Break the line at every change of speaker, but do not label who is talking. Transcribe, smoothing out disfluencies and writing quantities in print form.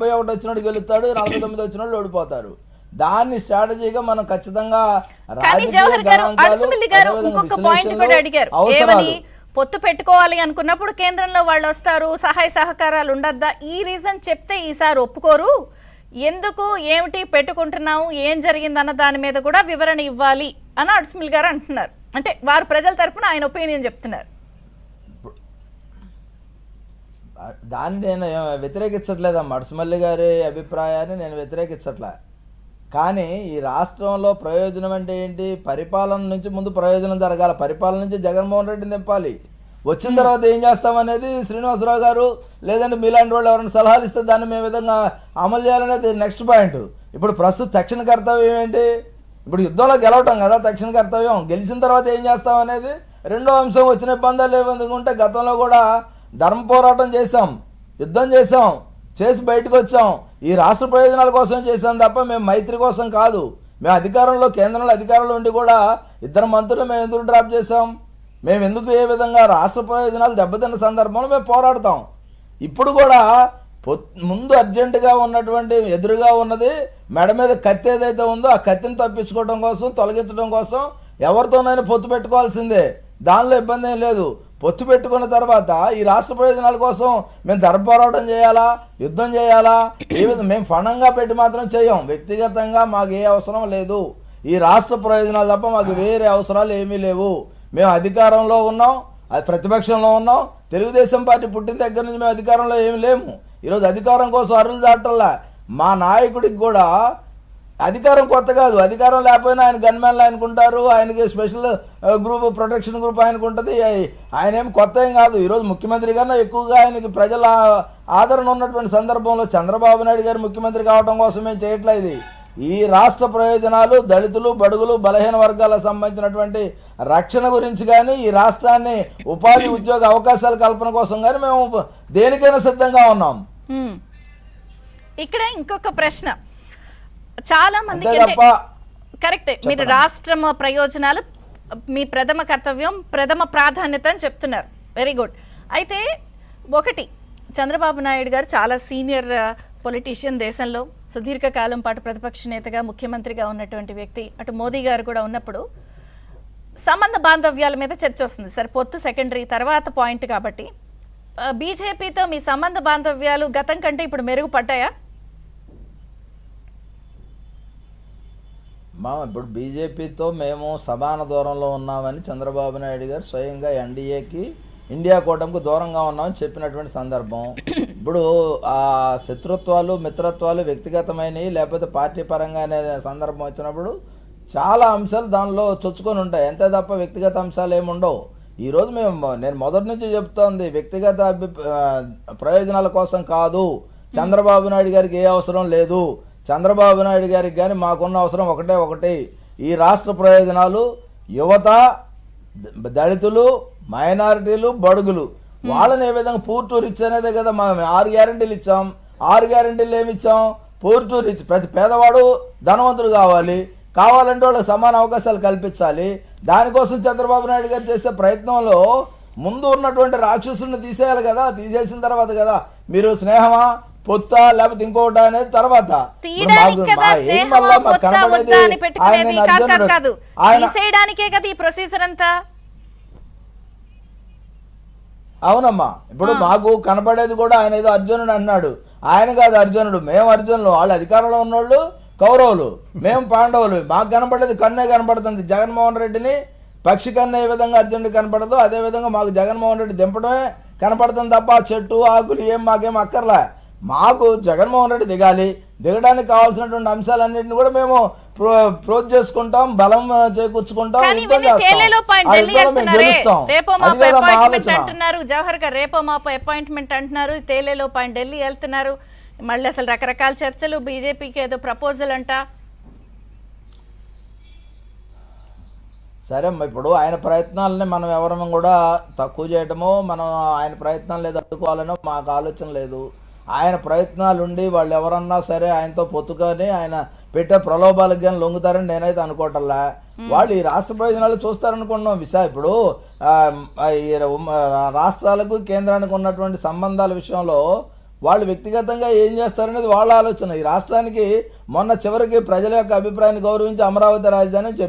31 వచ్చినోడు గెలుస్తాడు, 49 వచ్చినోళ్ళు ఓడిపోతారు. దాన్ని స్ట్రాటజీగా మనం ఖచ్చితంగా
పొత్తు పెట్టుకోవాలి అనుకున్నప్పుడు కేంద్రంలో వాళ్ళు వస్తారు, సహాయ సహకారాలు ఉండద్దా, ఈ రీజన్ చెప్తే ఈసారి ఒప్పుకోరు, ఎందుకు ఏమిటి పెట్టుకుంటున్నాము, ఏం జరిగిందన్న దాని మీద కూడా వివరణ ఇవ్వాలి అని అడుసుమిల్ గారు అంటున్నారు. అంటే వారు ప్రజల తరఫున ఆయన ఒపీనియన్ చెప్తున్నారు.
దాన్ని నేను వ్యతిరేకించట్లేదమ్మా, అడుసుమల్లి గారి అభిప్రాయాన్ని నేను వ్యతిరేకించట్లే. కానీ ఈ రాష్ట్రంలో ప్రయోజనం అంటే ఏంటి? పరిపాలన నుంచి ముందు ప్రయోజనం జరగాలి, పరిపాలన నుంచి జగన్మోహన్ రెడ్డిని దింపాలి. వచ్చిన తర్వాత ఏం చేస్తామనేది శ్రీనివాసరావు గారు లేదంటే మీలాంటి వాళ్ళు ఎవరైనా సలహాలు ఇస్తే దాన్ని మేము విధంగా అమలు చేయాలనేది నెక్స్ట్ పాయింట్. ఇప్పుడు ప్రస్తుత తక్షణ కర్తవ్యం ఏంటి? ఇప్పుడు యుద్ధంలో గెలవటం కదా తక్షణ కర్తవ్యం. గెలిచిన తర్వాత ఏం చేస్తామనేది రెండో అంశం. వచ్చిన ఇబ్బందులు ఏమనుకుంటే గతంలో కూడా ధర్మ పోరాటం చేసాం, యుద్ధం చేసి బయటకు వచ్చాం. ఈ రాష్ట్ర ప్రయోజనాల కోసం చేశాం తప్ప మేము మైత్రి కోసం కాదు. మేము అధికారంలో కేంద్రంలో అధికారంలో ఉండి కూడా 2 మంత్రులు మేము ఎందుకు డ్రాప్ చేసాం? మేము ఎందుకు ఏ విధంగా రాష్ట్ర ప్రయోజనాలు దెబ్బతిన్న సందర్భంలో మేము పోరాడతాం. ఇప్పుడు కూడా ముందు అర్జెంటుగా ఉన్నటువంటి ఎదురుగా ఉన్నది మెడ మీద కత్తి ఏదైతే ఉందో ఆ కత్తిని తప్పించుకోవడం కోసం, తొలగించడం కోసం ఎవరితోనైనా పొత్తు పెట్టుకోవాల్సిందే. దానిలో ఇబ్బంది ఏం లేదు. పొత్తు పెట్టుకున్న తర్వాత ఈ రాష్ట్ర ప్రయోజనాల కోసం మేము ధర్మ పోరాటం చేయాలా, యుద్ధం చేయాలా? ఏ విధంగా మేము ఫండంగా పెట్టి మాత్రం చేయం. వ్యక్తిగతంగా మాకు ఏ అవసరం లేదు. ఈ రాష్ట్ర ప్రయోజనాలు తప్ప మాకు వేరే అవసరాలు ఏమీ లేవు. మేము అధికారంలో ఉన్నాం, అది ప్రతిపక్షంలో ఉన్నాం. తెలుగుదేశం పార్టీ పుట్టిన దగ్గర నుంచి మేము అధికారంలో ఏమి లేము. ఈరోజు అధికారం కోసం అరులు దాటల్లా. మా నాయకుడికి కూడా అధికారం కొత్త కాదు. అధికారం లేకపోయినా ఆయన గన్మెన్లు ఆయనకుంటారు, ఆయనకి స్పెషల్ గ్రూప్ ప్రొటెక్షన్ గ్రూప్ ఆయనకు ఉంటుంది. ఆయన ఏం కొత్త ఏం కాదు. ఈరోజు ముఖ్యమంత్రి కన్నా ఎక్కువగా ఆయనకి ప్రజల ఆదరణ ఉన్నటువంటి సందర్భంలో చంద్రబాబు నాయుడు గారు ముఖ్యమంత్రి కావడం కోసం మేము చేయట్లేదు. ఈ రాష్ట్ర ప్రయోజనాలు, దళితులు, బడుగులు, బలహీన వర్గాలకు సంబంధించినటువంటి రక్షణ గురించి కానీ, ఈ రాష్ట్రాన్ని ఉపాధి ఉద్యోగ అవకాశాల కల్పన కోసం కానీ మేము దేనికైనా సిద్ధంగా ఉన్నాం.
ఇక్కడ ఇంకొక ప్రశ్న, చాలా మంది కరెక్టే, మీరు రాష్ట్రం ప్రయోజనాలు మీ ప్రథమ కర్తవ్యం, ప్రథమ ప్రాధాన్యత అని చెప్తున్నారు. Very good. అయితే ఒకటి, చంద్రబాబు నాయుడు గారు చాలా సీనియర్ పొలిటీషియన్, దేశంలో సుదీర్ఘకాలం పాటు ప్రతిపక్ష నేతగా ముఖ్యమంత్రిగా ఉన్నటువంటి వ్యక్తి. అటు మోదీ గారు కూడా ఉన్నప్పుడు సంబంధ బాంధవ్యాల మీద చర్చ వస్తుంది. సరే, పొత్తు సెకండరీ, తర్వాత పాయింట్. కాబట్టి బీజేపీతో మీ సంబంధ బాంధవ్యాలు గతం కంటే ఇప్పుడు మెరుగుపడ్డాయా?
ఇప్పుడు బీజేపీతో మేము సమాన దూరంలో ఉన్నామని చంద్రబాబు నాయుడు గారు స్వయంగా ఎన్డీఏకి, ఇండియా కూటమికి దూరంగా ఉన్నామని చెప్పినటువంటి సందర్భం. ఇప్పుడు ఆ శత్రుత్వాలు, మిత్రత్వాలు వ్యక్తిగతమైనవి లేకపోతే పార్టీ పరంగా అనే సందర్భం వచ్చినప్పుడు చాలా అంశాలు దానిలో చొచ్చుకొని ఉంటాయి. అంతే తప్ప వ్యక్తిగత అంశాలు ఏముండవు. ఈరోజు నేను మొదటి నుంచి చెప్తోంది వ్యక్తిగత ప్రయోజనాల కోసం కాదు. చంద్రబాబు నాయుడు గారికి ఏ అవసరం లేదు. చంద్రబాబు నాయుడు గారికి కానీ మాకున్న అవసరం ఒకటే, ఈ రాష్ట్ర ప్రయోజనాలు, యువత, దళితులు, మైనారిటీలు, బడుగులు, వాళ్ళని ఏ విధంగా పూర్తి రిచ్ అనేదే కదా. మనం 6 గ్యారెంటీలు ఇచ్చాం. 6 గ్యారెంటీలు ఏమి ఇచ్చాం? పూర్తి రిచ్. ప్రతి పేదవాడు ధనవంతుడు కావాలంటే వాళ్ళకి సమాన అవకాశాలు కల్పించాలి. దానికోసం చంద్రబాబు నాయుడు గారు చేసే ప్రయత్నంలో ముందు ఉన్నటువంటి రాక్షసుల్ని తీసేయాలి కదా. తీసేసిన తర్వాత కదా మీరు స్నేహమా, పొత్త, లేకపోతే ఇంకోట అనేది తర్వాత. అవునమ్మా, ఇప్పుడు మాకు కనపడేది కూడా ఆయన ఏదో అర్జునుడు అన్నాడు. ఆయన కాదు అర్జునుడు, మేము అర్జునులు. వాళ్ళు అధికారంలో ఉన్నోళ్ళు కౌరవులు, మేము పాండవులు. మాకు కనపడేది కన్నే కనపడుతుంది. జగన్మోహన్ రెడ్డిని పక్షి కన్ను ఏ విధంగా అర్జునుడికి కనపడదు, అదేవిధంగా మాకు జగన్మోహన్ రెడ్డి దింపడమే కనపడుతుంది తప్ప చెట్టు ఆకులు మాకేం అక్కర్లే. మాకు జగన్మోహన్ రెడ్డి దిగడానికి కావాల్సినటువంటి అంశాలన్నింటినీ కూడా మేము ప్రోత్ చేసుకుంటాం, బలం చేకూర్చుకుంటాం,
అంటున్నారు. జవహర్ గారు రేపో మాపో అపాయింట్మెంట్ అంటున్నారు. తేలేలో పాయింట్ ఢిల్లీ వెళ్తున్నారు. మళ్ళీ అసలు రకరకాల చర్చలు, బీజేపీకి ఏదో ప్రపోజల్ అంట.
సరే, ఇప్పుడు ఆయన ప్రయత్నాలని మనం ఎవరము కూడా తక్కువ చేయటమో, మనం ఆయన ప్రయత్నాలు లేదు అడ్డుకోవాలనో మాకు ఆలోచన లేదు. ఆయన ప్రయత్నాలు ఉండి వాళ్ళు ఎవరన్నా సరే ఆయనతో పొత్తుకొని ఆయన పెట్టే ప్రలోభాలకు కానీ లొంగుతారని నేనైతే అనుకోవటంలా. వాళ్ళు ఈ రాష్ట్ర ప్రయోజనాలు చూస్తారనుకున్నాం. ఇప్పుడు రాష్ట్రాలకు కేంద్రానికి ఉన్నటువంటి సంబంధాల విషయంలో వాళ్ళు వ్యక్తిగతంగా ఏం చేస్తారనేది వాళ్ళ ఆలోచన. ఈ రాష్ట్రానికి మొన్న చివరికి ప్రజల యొక్క అభిప్రాయాన్ని గౌరవించి అమరావతి రాజధాని చెప్పారు.